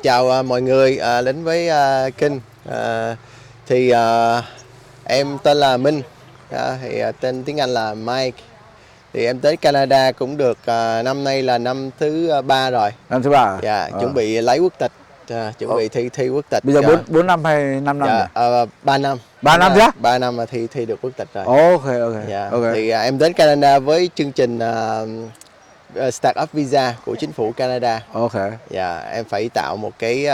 Chào mọi người đến với kênh. Thì em tên là Minh, tên tiếng Anh là Mike. Thì em tới Canada cũng được năm nay là năm thứ 3 rồi. Năm thứ ba à? Dạ, chuẩn bị lấy quốc tịch, chuẩn bị thi quốc tịch. Bây giờ 4 năm hay 5 năm Dạ, nhỉ? 3 năm. 3 năm chứ? 3 năm mà thi được quốc tịch rồi. Ok. Dạ. Ok. Thì em đến Canada với chương trình Startup Visa của chính phủ Canada. Ok. Dạ, em phải tạo một cái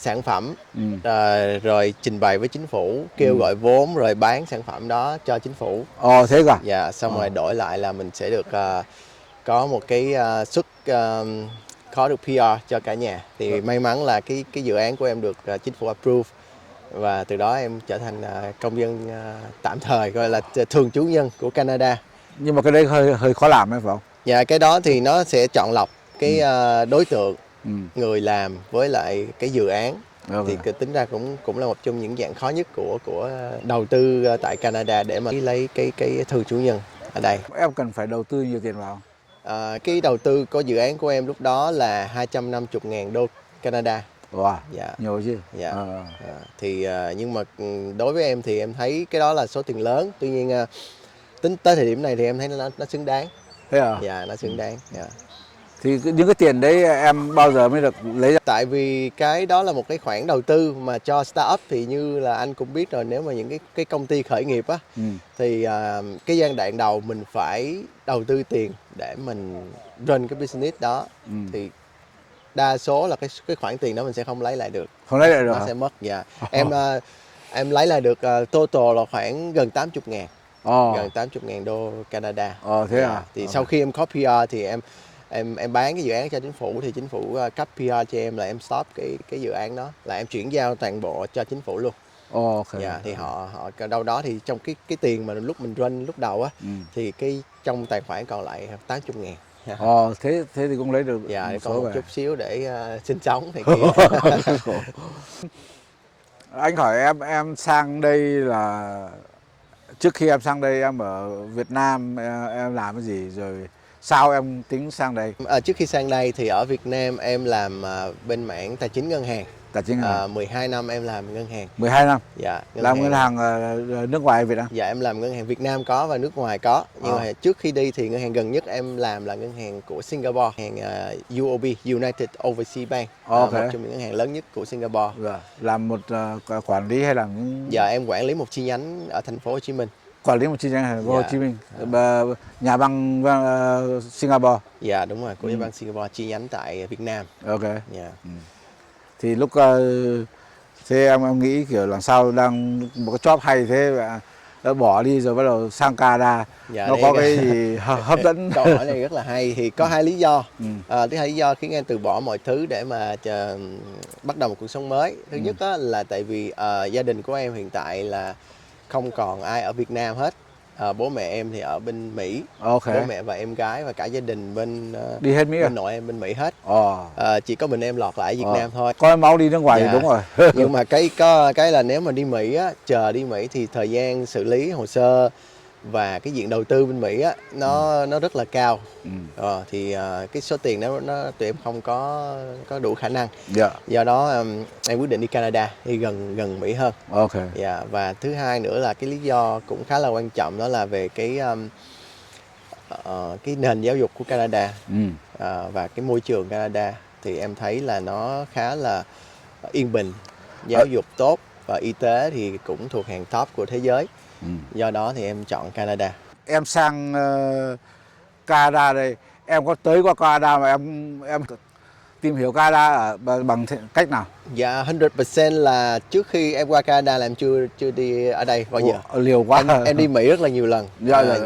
sản phẩm, Ừ. rồi trình bày với chính phủ, kêu gọi vốn rồi bán sản phẩm đó cho chính phủ. Thế cả? Dạ, xong rồi đổi lại là mình sẽ được có một cái suất có được PR cho cả nhà. Thì may mắn là cái dự án của em được chính phủ approve, và từ đó em trở thành công dân tạm thời, gọi là thường trú nhân của Canada. Nhưng mà cái đấy hơi khó làm phải không? Dạ, cái đó thì nó sẽ chọn lọc cái đối tượng, người làm với lại cái dự án. Okay. Thì tính ra cũng là một trong những dạng khó nhất của đầu tư tại Canada để mà lấy cái thường trú nhân ở đây. Em cần phải đầu tư nhiều tiền vào? Cái đầu tư của dự án của em lúc đó là 250.000 đô Canada. Wow, Dạ. nhiều chứ. Dạ. Thì nhưng mà đối với em thì em thấy cái đó là số tiền lớn. Tuy nhiên tính tới thời điểm này thì em thấy nó xứng đáng. Thế à? Dạ, nó xứng đáng. Dạ. Thì những cái tiền đấy em bao giờ mới được lấy ra? Tại vì cái đó là một cái khoản đầu tư mà cho startup, thì như là anh cũng biết rồi, nếu mà những cái công ty khởi nghiệp á, thì cái giai đoạn đầu mình phải đầu tư tiền để mình run cái business đó. Thì đa số là cái khoản tiền đó mình sẽ không lấy lại được. Không lấy lại được Nó hả? sẽ mất. Dạ. Em lấy lại được total là khoảng gần 80.000. Gần 80.000 đô Canada. Thế à? Thì sau khi em có PR thì em bán cái dự án cho chính phủ, thì chính phủ cấp PR cho em là em stop cái dự án đó, là em chuyển giao toàn bộ cho chính phủ luôn. Ok. Dạ, thì họ đâu đó thì trong cái tiền mà lúc mình run lúc đầu á, thì cái trong tài khoản còn lại 80.000. Thế thì cũng lấy được. Dạ, một còn số một về. chút xíu để sinh sống thì kia. Anh hỏi em sang đây là trước khi em sang đây em ở Việt Nam em làm cái gì, rồi sao em tính sang đây? Trước khi sang đây thì ở Việt Nam em làm bên mảng tài chính ngân hàng. Tài chính ngân hàng. 12 năm em làm ngân hàng. 12 năm? Dạ, Làm ngân hàng nước ngoài hay Việt Nam? Dạ, em làm ngân hàng Việt Nam có và nước ngoài có. Nhưng mà trước khi đi thì ngân hàng gần nhất em làm là ngân hàng của Singapore, ngân hàng UOB, United Overseas Bank, một trong những ngân hàng lớn nhất của Singapore. Làm một quản lý hay làm Dạ, em quản lý một chi nhánh ở thành phố Hồ Chí Minh. Quản lý một chi nhánh thành phố Hồ Chí Minh. Nhà băng Singapore. Dạ, đúng rồi, của nhà băng Singapore, chi nhánh tại Việt Nam. Ok. Dạ. Thì lúc thế em nghĩ kiểu làm sao đang một cái job hay thế đã bỏ đi rồi bắt đầu sang Canada. Dạ, nó có cái gì hấp dẫn? Câu hỏi này rất là hay. Thì có hai lý do. Thứ hai lý do khiến em từ bỏ mọi thứ để mà bắt đầu một cuộc sống mới. Thứ nhất là tại vì gia đình của em hiện tại là không còn ai ở Việt Nam hết. Bố mẹ em thì ở bên Mỹ. Bố mẹ và em gái và cả gia đình bên đi hết Mỹ bên nội em bên Mỹ hết. Chỉ có mình em lọt lại ở Việt Nam thôi. Có máu đi nước ngoài thì đúng rồi. Nhưng mà cái là nếu mà đi Mỹ á, chờ đi Mỹ thì thời gian xử lý hồ sơ và cái diện đầu tư bên Mỹ á, nó rất là cao. Thì cái số tiền đó tụi em không có đủ khả năng. Do đó em quyết định đi Canada, đi gần Mỹ hơn. Và thứ hai nữa là cái lý do cũng khá là quan trọng, đó là về cái nền giáo dục của Canada và cái môi trường Canada. Thì em thấy là nó khá là yên bình, giáo dục tốt và y tế thì cũng thuộc hàng top của thế giới. Do đó thì em chọn Canada. Em sang Canada đây, em có tới qua Canada mà em tìm hiểu Canada bằng cách nào? Dạ, 100% là trước khi em qua Canada là em chưa đi ở đây bao giờ. Liều quá. Em đi Mỹ rất là nhiều lần,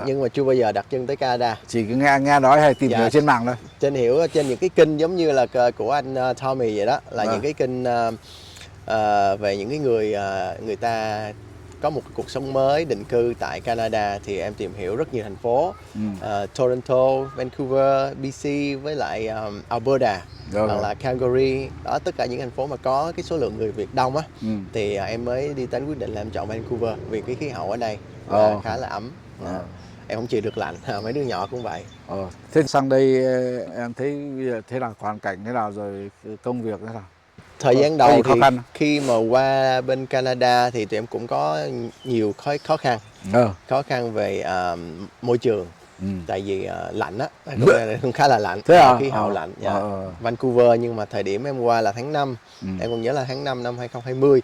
nhưng mà chưa bao giờ đặt chân tới Canada. Chỉ cứ nghe nói hay tìm hiểu trên mạng thôi. Trên những cái kênh giống như là của anh Tommy vậy đó, là những cái kênh về những cái người ta có một cuộc sống mới định cư tại Canada, thì em tìm hiểu rất nhiều thành phố, Toronto, Vancouver, BC với lại Alberta hoặc là Calgary, đó tất cả những thành phố mà có cái số lượng người Việt đông á. Thì em mới đi đến quyết định làm chọn Vancouver vì cái khí hậu ở đây khá là ấm. em không chịu được lạnh. Mấy đứa nhỏ cũng vậy. Thế sang đây em thấy bây giờ thế nào, hoàn cảnh thế nào rồi, công việc thế nào? Thời gian Có gì đầu khó thì khăn không? khi mà qua bên Canada thì tụi em cũng có nhiều khó khăn. Khó khăn về môi trường. Tại vì lạnh á, cũng khá là lạnh. Thế à? Khí hậu lạnh. Vancouver, nhưng mà thời điểm em qua là tháng 5. Em còn nhớ là tháng 5 năm 2020.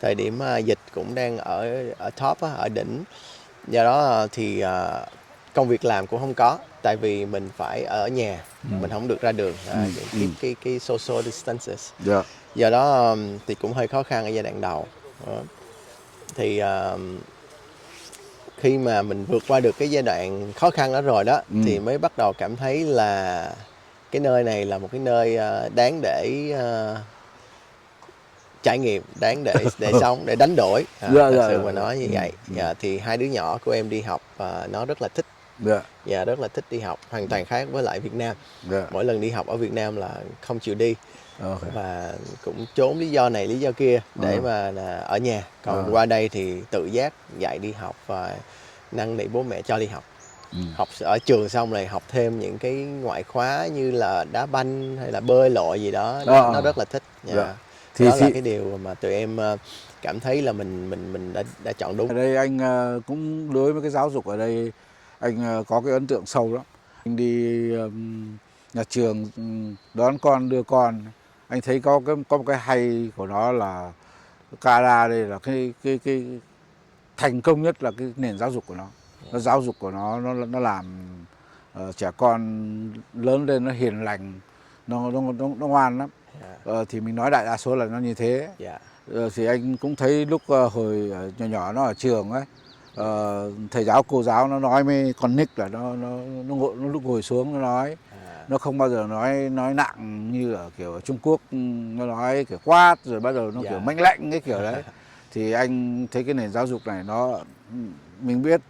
Thời điểm dịch cũng đang ở top á, ở đỉnh. Do đó thì công việc làm cũng không có, tại vì mình phải ở nhà, mình không được ra đường, cái social distances. Do đó thì cũng hơi khó khăn ở giai đoạn đầu. Đó. Thì khi mà mình vượt qua được cái giai đoạn khó khăn đó rồi đó, thì mới bắt đầu cảm thấy là cái nơi này là một cái nơi đáng để trải nghiệm, đáng để sống, để đánh đổi. Thật sự mà nói như vậy. Thì hai đứa nhỏ của em đi học, nó rất là thích. Rất là thích đi học, hoàn toàn khác với lại Việt Nam. Mỗi lần đi học ở Việt Nam là không chịu đi. Và cũng trốn lý do này lý do kia để mà ở nhà. Còn qua đây thì tự giác dạy đi học và năn nỉ bố mẹ cho đi học. Học ở trường xong rồi học thêm những cái ngoại khóa như là đá banh hay là bơi lội gì đó. Nó rất là thích. Thì đó là cái điều mà tụi em cảm thấy là mình đã chọn đúng. Ở đây anh cũng đối với cái giáo dục ở đây anh có cái ấn tượng sâu lắm. Anh đi nhà trường đón con, đưa con, anh thấy có một cái hay của nó là Canada đây là cái thành công nhất là cái nền giáo dục của nó. Nó giáo dục của nó làm trẻ con lớn lên nó hiền lành, nó ngoan lắm. Thì mình nói đại đa số là nó như thế. Thì anh cũng thấy lúc hồi nhỏ nhỏ nó ở trường ấy, thầy giáo cô giáo nó nói với con Nick là nó lúc ngồi xuống nó nói, nó không bao giờ nói nặng như ở kiểu ở Trung Quốc, nó nói kiểu quát rồi bắt đầu nó kiểu manh lạnh cái kiểu đấy. Thì anh thấy cái nền giáo dục này nó, mình biết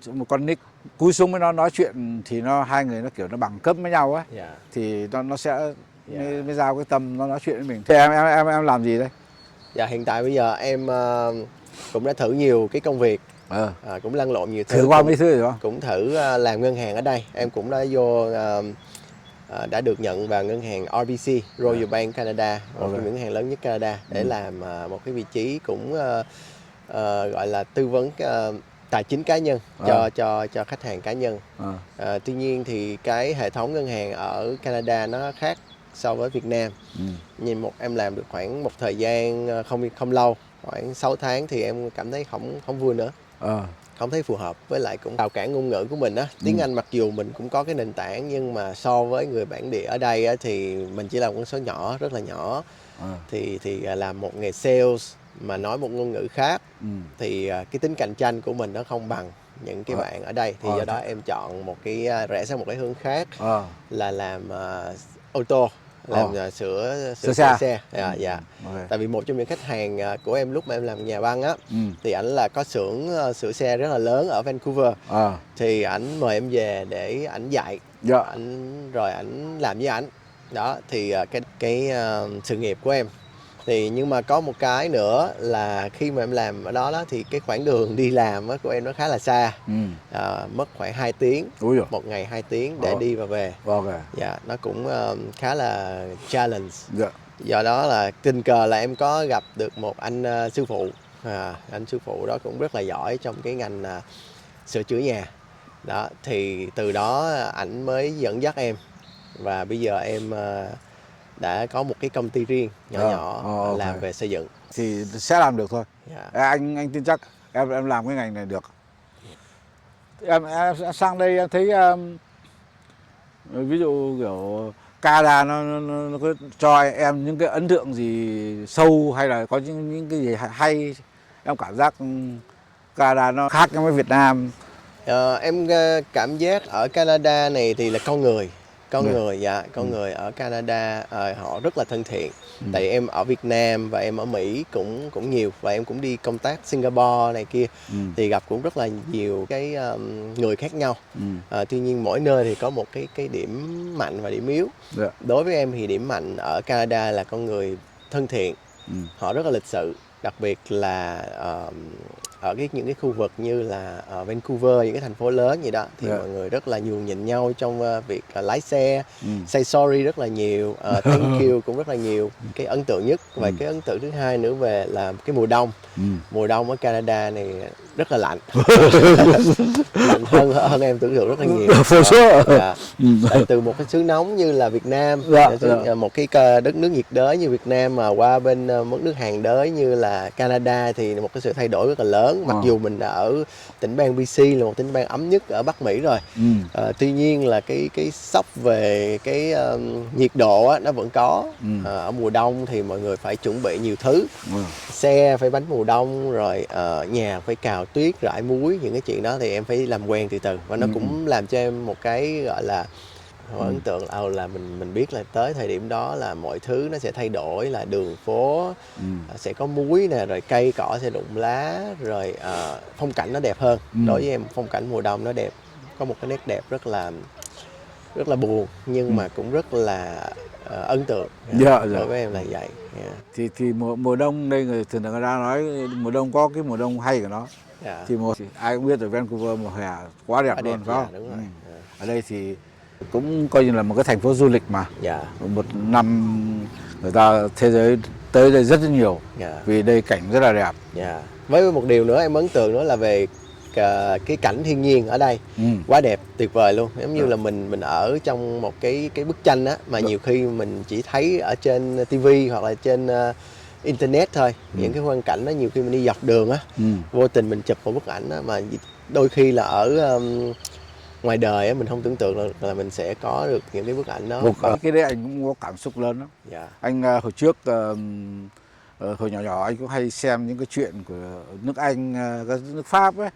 một con Nick cúi xuống với nó nói chuyện thì hai người nó kiểu nó bằng cấp với nhau ấy, thì nó sẽ mới giao cái tâm nó nói chuyện với mình. Thế em làm gì đây? Hiện tại bây giờ em cũng đã thử nhiều cái công việc, cũng lăn lộn nhiều thứ. Thử qua mấy thứ rồi đó. Cũng thử làm ngân hàng ở đây. Em cũng đã vô đã được nhận vào ngân hàng RBC, Royal Bank Canada, một trong những ngân hàng lớn nhất Canada, để làm một cái vị trí cũng gọi là tư vấn tài chính cá nhân cho khách hàng cá nhân. Tuy nhiên thì cái hệ thống ngân hàng ở Canada nó khác so với Việt Nam. Nhưng em làm được khoảng một thời gian không lâu, khoảng 6 tháng thì em cảm thấy không vui nữa. Không thấy phù hợp, với lại cũng rào cản ngôn ngữ của mình á. Tiếng Anh mặc dù mình cũng có cái nền tảng, nhưng mà so với người bản địa ở đây á, thì mình chỉ là một con số nhỏ, rất là nhỏ. Thì làm một nghề sales mà nói một ngôn ngữ khác, thì cái tính cạnh tranh của mình nó không bằng những cái bạn ở đây. Thì do đó em chọn một cái rẽ sang một cái hướng khác, là làm ô tô, làm sửa xe. Tại vì một trong những khách hàng của em lúc mà em làm nhà băng á, thì ảnh là có xưởng sửa xe rất là lớn ở Vancouver. Thì ảnh mời em về để ảnh dạy, rồi ảnh làm với ảnh. Đó thì cái sự nghiệp của em. Thì nhưng mà có một cái nữa là khi mà em làm ở đó thì cái khoảng đường đi làm của em nó khá là xa. Mất khoảng 2 tiếng, một ngày 2 tiếng để đi và về. Nó cũng khá là challenge. Do đó là tình cờ là em có gặp được một anh sư phụ. Anh sư phụ đó cũng rất là giỏi trong cái ngành sửa chữa nhà. Đó thì từ đó ảnh mới dẫn dắt em, và bây giờ em đã có một cái công ty riêng nhỏ làm về xây dựng. Thì sẽ làm được thôi. Anh tin chắc em làm cái ngành này được. Em sang đây em thấy ví dụ kiểu Canada nó có cho em những cái ấn tượng gì sâu, hay là có những cái gì hay? Em cảm giác Canada nó khác với Việt Nam. Em cảm giác ở Canada này thì là con người. Con người ở Canada họ rất là thân thiện. Tại em ở Việt Nam và em ở Mỹ cũng nhiều, và em cũng đi công tác Singapore này kia, thì gặp cũng rất là nhiều cái người khác nhau. Tuy nhiên mỗi nơi thì có một cái điểm mạnh và điểm yếu. Đối với em thì điểm mạnh ở Canada là con người thân thiện, họ rất là lịch sự, đặc biệt là ở những cái khu vực như là ở Vancouver, những cái thành phố lớn vậy đó, thì mọi người rất là nhường nhịn nhau trong việc lái xe, say sorry rất là nhiều, thank you cũng rất là nhiều. Cái ấn tượng nhất và cái ấn tượng thứ hai nữa về là cái mùa đông. Mùa đông ở Canada này rất là lạnh. Lạnh hơn em tưởng tượng rất là nhiều. Dạ. Tại từ một cái xứ nóng như là Việt Nam, một cái đất nước nhiệt đới như Việt Nam mà qua bên một nước hàng đới như là Canada thì một cái sự thay đổi rất là lớn. Mặc dù mình đã ở tỉnh bang BC là một tỉnh bang ấm nhất ở Bắc Mỹ rồi, tuy nhiên là cái sốc về cái nhiệt độ á, nó vẫn có. Ở mùa đông thì mọi người phải chuẩn bị nhiều thứ, xe phải bánh mùa đông, rồi nhà phải cào tuyết, rải muối, những cái chuyện đó thì em phải làm quen từ từ, và nó cũng làm cho em một cái gọi là ấn tượng là mình biết là tới thời điểm đó là mọi thứ nó sẽ thay đổi, là đường phố sẽ có muối nè, rồi cây cỏ sẽ rụng lá, rồi phong cảnh nó đẹp hơn. Đối với em phong cảnh mùa đông nó đẹp, có một cái nét đẹp rất là buồn nhưng mà cũng rất là ấn tượng. Đối với em là vậy. Thì mùa đông đây người thường người ta nói mùa đông có cái mùa đông hay của nó. Thì ai cũng biết ở Vancouver mùa hè quá đẹp luôn, phải không? Đúng rồi. Ở đây thì cũng coi như là một cái thành phố du lịch mà. Một năm người ta thế giới tới đây rất nhiều, vì đây cảnh rất là đẹp. Với một điều nữa em ấn tượng nữa là về cái cảnh thiên nhiên ở đây quá đẹp, tuyệt vời luôn. Giống như là mình ở trong một cái bức tranh á, mà nhiều khi mình chỉ thấy ở trên TV hoặc là trên internet thôi. Những cái quang cảnh đó nhiều khi mình đi dọc đường á, vô tình mình chụp một bức ảnh á, mà đôi khi là ở ngoài đời á, mình không tưởng tượng là mình sẽ có được những cái bức ảnh đó. Cái đấy anh cũng có cảm xúc lớn lắm. Anh hồi trước hồi nhỏ nhỏ anh cũng hay xem những cái chuyện của nước Anh, các nước Pháp ấy.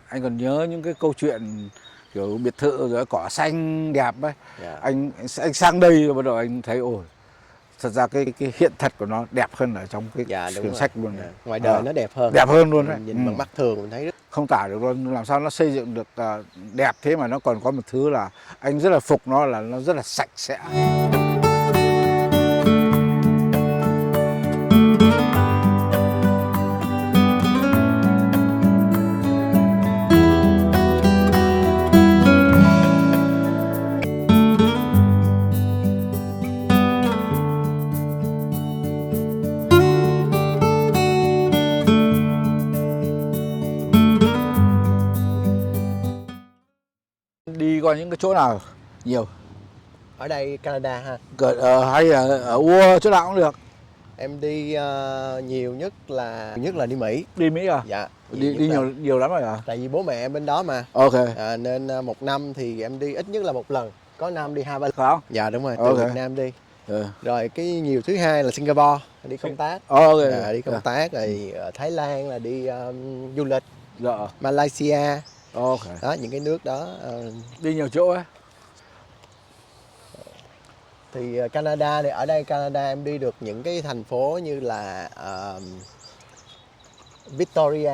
Anh còn nhớ những cái câu chuyện kiểu biệt thự rồi cỏ xanh đẹp ấy. Anh sang đây rồi bắt đầu anh thấy ôi, thật ra cái hiện thật của nó đẹp hơn ở trong cái quyển sách luôn. Ngoài đời nó đẹp hơn luôn đấy. Nhìn bằng mắt thường mình thấy rất không tả được luôn, làm sao nó xây dựng được đẹp thế mà nó còn có một thứ là anh rất là phục nó, là nó rất là sạch sẽ. Đi qua những cái chỗ nào nhiều ở đây Canada ha? Hay ở Ua chỗ nào cũng được. Em đi nhiều nhất là đi Mỹ. Đi Mỹ à? Dạ. Đi nhiều lắm rồi à? Tại vì bố mẹ em bên đó mà. Ok. Nên một năm thì em đi ít nhất là một lần. Có năm đi 2-3 lần. Không? Dạ đúng rồi, từ Việt Nam đi. Rồi cái nhiều thứ hai là Singapore, đi công tác. Đi công tác, rồi ở Thái Lan là đi du lịch. Malaysia. Đó, những cái nước đó. Đi nhiều chỗ ấy. Thì Canada thì ở đây Canada em đi được những cái thành phố như là Victoria,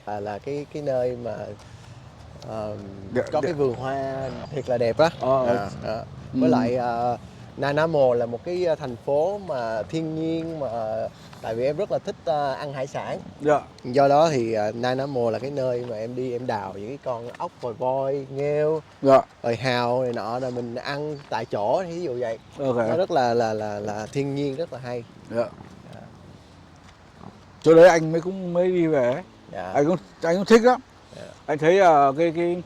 là cái nơi mà có cái vườn hoa thiệt là đẹp á. Với lại Nanaimo là một cái thành phố mà thiên nhiên, mà tại vì em rất là thích ăn hải sản. Do đó thì Nanaimo là cái nơi mà em đi, em đào những cái con ốc, voi, nghêu, rồi hào này nọ, rồi mình ăn tại chỗ, ví dụ vậy. Nó rất là thiên nhiên, rất là hay. Chỗ đấy anh mới đi về ấy. Anh cũng thích lắm. Anh thấy cái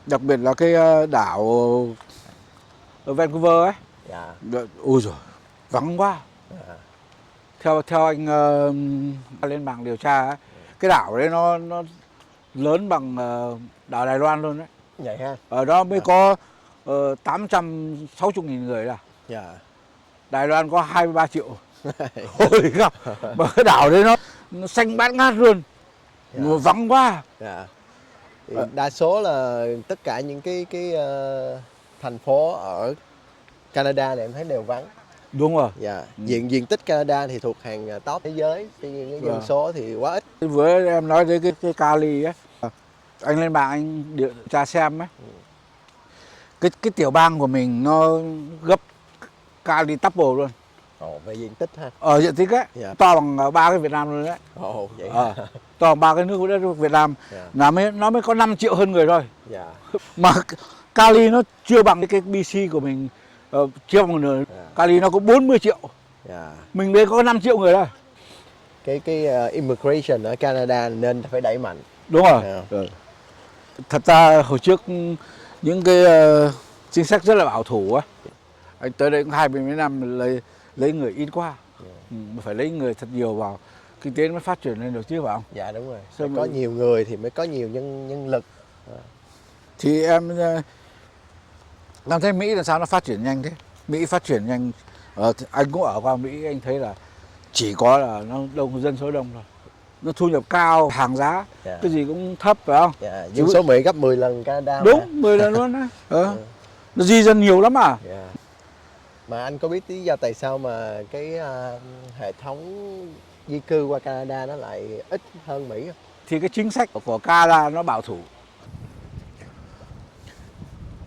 đặc biệt là cái đảo ở Vancouver ấy. Ôi giời, vắng quá. Theo anh lên mạng điều tra ấy, cái đảo đấy nó lớn bằng đảo Đài Loan luôn đấy. Vậy ha. Ở đó mới có 860.000 người là. Đài Loan có 23 triệu. Ôi gặp. Mà cái đảo đấy nó xanh bát ngát luôn. Vắng quá. Đa số là tất cả những cái thành phố ở Canada này em thấy đều vắng. Đúng rồi. Diện tích Canada thì thuộc hàng top thế giới, tuy nhiên cái dân số thì quá ít. Vừa em nói tới cái Cali ấy, anh lên mạng anh điều tra xem ấy, cái tiểu bang của mình nó gấp Cali double luôn. Ồ, về diện tích ha. Ở diện tích ấy, Dạ. to bằng 3 cái Việt Nam luôn đấy. Ồ, vậy Ờ, hả? to bằng 3 cái nước đất Việt Nam. Dạ. Là nó mới có 5 triệu hơn người thôi. Dạ. Mà Cali nó chưa bằng cái BC của mình, chưa bằng nửa. Dạ. Cali nó có 40 triệu. Dạ. Mình đây có 5 triệu người thôi. Cái immigration ở Canada nên phải đẩy mạnh. Đúng rồi. Dạ. Ừ. Thật ra hồi trước những cái chính sách rất là bảo thủ á. Anh tới đây cũng 20 mấy năm lấy người ít quá. Phải lấy người thật nhiều vào, kinh tế nó mới phát triển lên được chứ phải không? Dạ đúng rồi. Sao Phải có mà- nhiều người thì mới có nhiều nhân lực. Thì em thấy Mỹ là sao nó phát triển nhanh thế? Mỹ phát triển nhanh. Anh cũng ở qua Mỹ, anh thấy là chỉ có là nó dân số đông thôi. Nó thu nhập cao, hàng giá, Dạ. cái gì cũng thấp phải không? Dạ. Dân số Mỹ gấp 10 lần Canada. mà. Đúng, 10 lần luôn á. Nó di dân nhiều lắm à? Dạ. Mà anh có biết lý do tại sao mà cái hệ thống di cư qua Canada nó lại ít hơn Mỹ không? Thì cái chính sách của Canada nó bảo thủ.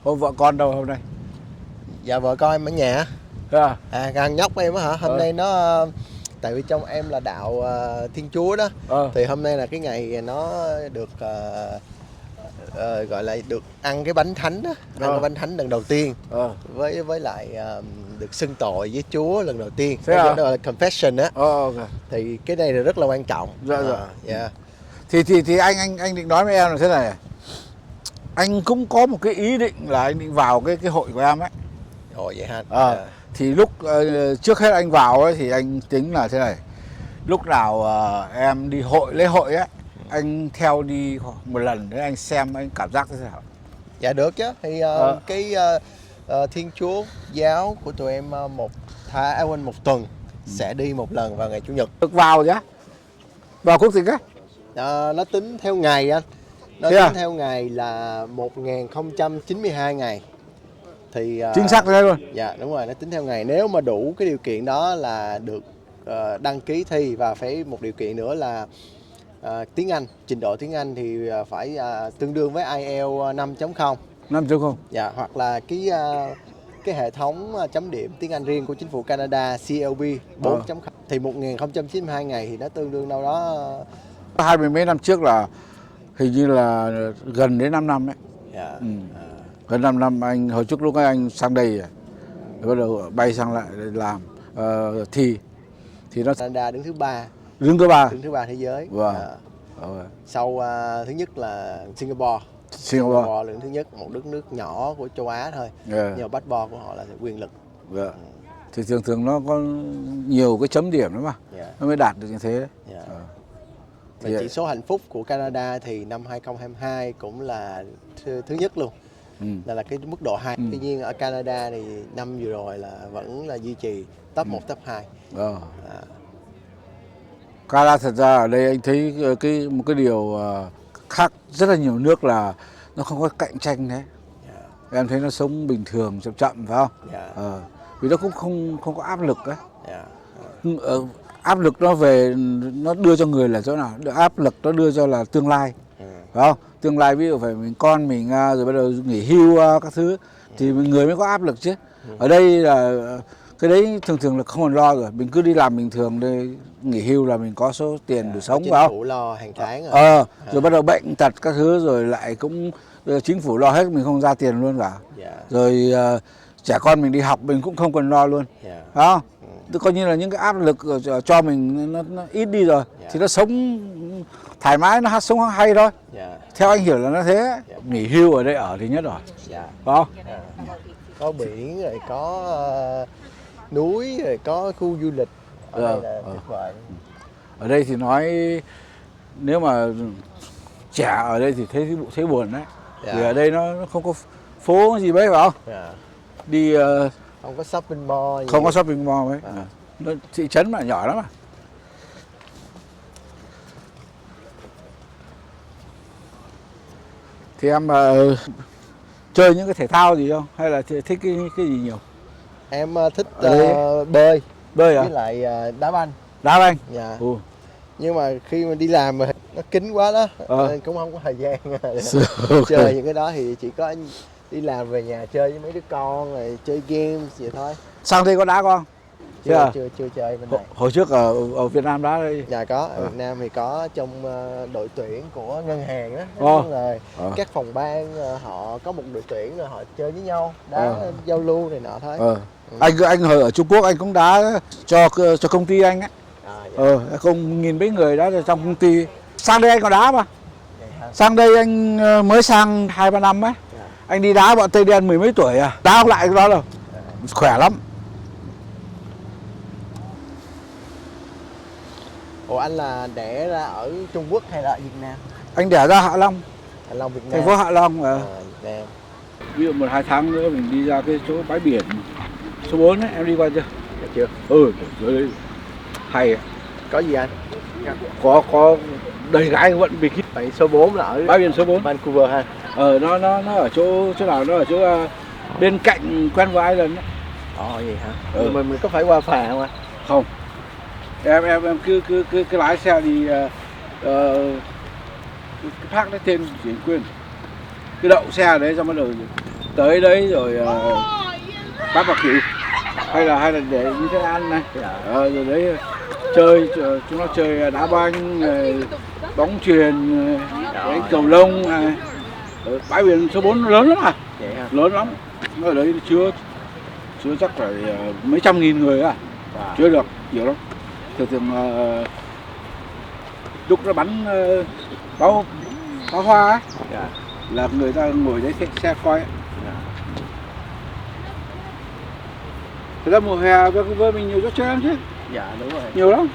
Hôm vợ con đâu hôm nay? Dạ vợ con em ở nhà. Thế à? À thằng nhóc em á hả? Hôm nay nó tại vì trong em là đạo Thiên Chúa đó. Thì hôm nay là cái ngày nó được gọi là được ăn cái bánh thánh đó, ăn cái bánh thánh lần đầu tiên. Với lại được xưng tội với Chúa lần đầu tiên. Thế à? Đó là confession á. Okay. Thì cái này là rất là quan trọng. Dạ, dạ. Dạ. Thì anh định nói với em là thế này. Anh cũng có một cái ý định là anh định vào cái hội của em ấy. Ồ vậy ha. Thì lúc trước hết anh vào ấy thì anh tính là thế này. Lúc nào em đi lễ hội ấy, anh theo đi một lần để anh xem anh cảm giác thế nào. Dạ được chứ. Thì cái Thiên Chúa giáo của tụi em một tuần sẽ đi một lần vào ngày Chủ nhật. Được vào chứ? Vào quốc tịch á? Nó tính theo ngày anh. Nó Thế tính à? theo ngày là 1092 ngày. Thì Chính xác thế luôn. dạ đúng rồi, nó tính theo ngày. Nếu mà đủ cái điều kiện đó là được đăng ký thi, và phải một điều kiện nữa là tiếng Anh, trình độ tiếng Anh thì phải tương đương với IELTS 5.0. 5.0. Dạ, hoặc là cái hệ thống chấm điểm tiếng Anh riêng của chính phủ Canada CLB 4.0 thì 1092 ngày thì nó tương đương đâu đó 20 mấy năm trước là hình như là gần đến 5 năm đấy. dạ. Gần 5 năm anh hồi trước lúc ấy anh sang đây bắt đầu bay sang lại để làm thì nó Canada đứng thứ ba. đứng thứ ba. Đứng thứ ba thế giới. Vâng. Sau thứ nhất là Singapore đứng thứ nhất, một đất nước nhỏ của châu Á thôi. Nhưng mà passport của họ là quyền lực. Thì thường nó có nhiều cái chấm điểm đó mà. Nó mới đạt được như thế. Và chỉ số hạnh phúc của Canada thì năm 2022 cũng là thứ nhất luôn. Là cái mức độ 2. Tuy nhiên ở Canada thì năm vừa rồi là vẫn là duy trì top 1, top 2. Canada thật ra ở đây anh thấy một cái điều khác rất là nhiều nước là nó không có cạnh tranh đấy. Em thấy nó sống bình thường, chậm chậm phải không? Vì nó cũng không có áp lực ấy. Áp lực nó về, nó đưa cho người là chỗ nào? Áp lực nó đưa cho là tương lai, phải không? Tương lai ví dụ phải con mình rồi bắt đầu nghỉ hưu các thứ thì người mới có áp lực chứ. Ở đây là cái đấy thường là không còn lo rồi, mình cứ đi làm bình thường đây, nghỉ hưu là mình có số tiền để sống, phải không? Chính phủ lo hàng tháng rồi. Rồi bắt đầu bệnh tật các thứ rồi lại cũng chính phủ lo hết, mình không ra tiền luôn cả. Rồi trẻ con mình đi học mình cũng không cần lo luôn, phải không? Coi như là những cái áp lực cho mình nó ít đi rồi, thì nó sống thoải mái, nó sống hay thôi. Theo anh hiểu là nó thế. Nghỉ hưu ở đây ở thì nhất rồi, phải không? Có biển rồi có núi rồi có khu du lịch, ở đây là tuyệt vời. Ở đây thì nói nếu mà trẻ ở đây thì thấy buồn đấy. Vì ở đây nó không có phố gì mấy, phải không? Đi không có shopping mall gì. Không có shopping mall ấy. Nó thị trấn mà nhỏ lắm mà. Thì em chơi những cái thể thao gì không? Hay là thích cái gì nhiều? Em thích bơi. Bơi à? Với lại đá banh. Đá banh? Dạ. Nhưng mà khi mà đi làm mà nó kín quá đó, nên cũng không có thời gian chơi những cái đó, thì chỉ có đi làm về nhà chơi với mấy đứa con rồi chơi games vậy thôi. Sang đây có đá con? Thế à? chưa chơi bên này. Hồi trước ở Việt Nam đá đây. Dạ có, ở À. Việt Nam thì có trong đội tuyển của ngân hàng á, Ồ. là Ờ. các phòng ban họ có một đội tuyển rồi họ chơi với nhau, đá Ờ. giao lưu này nọ thôi. Anh hồi ở Trung Quốc anh cũng đá cho công ty anh á. Dạ. Không nghìn mấy người đó trong công ty. Sang đây anh còn đá mà. Vậy hả? Sang đây anh mới sang 2-3 năm á. Dạ. Anh đi đá bọn Tây Đen 10 mấy tuổi à. Đá không lại cái đó đâu. Khỏe lắm. Ủa anh là đẻ ra ở Trung Quốc hay là ở Việt Nam? Anh đẻ ra Hạ Long, Hạ Long Việt Nam. thành phố Hạ Long. Việt Nam. Ví dụ 1-2 tháng nữa mình đi ra cái chỗ bãi biển số 4 ấy, em đi qua chưa? Dạ chưa. Chỗ đấy hay à. Có gì anh? Có đầy gái vẫn bị kít. Vậy số 4 là ở Bãi biển số 4. Vancouver ha. Nó ở chỗ nào, nó ở chỗ bên cạnh Quen Island ấy. Vậy hả? Ừ. Mình có phải qua phà không anh? Không. Em cứ lái xe đi cái thác đấy tên chỉ quên. Cái đậu xe đấy xong bắt đầu tới đấy rồi bắt vào kiểu hay là để như thế ăn này. Rồi đấy chơi, chúng nó chơi đá banh, bóng chuyền, đấy, cầu lông này. Bãi biển số 4 lớn lắm à? Vậy hả? Lớn lắm. Ở đấy chứa chắc phải mấy trăm nghìn người à. Chưa được, nhiều lắm. Thường lúc nó bắn pháo hoa ấy, là người ta ngồi đấy xe coi ấy. Thật ra mùa hè với mình nhiều chỗ chơi lắm chứ. Dạ đúng rồi. Nhiều lắm.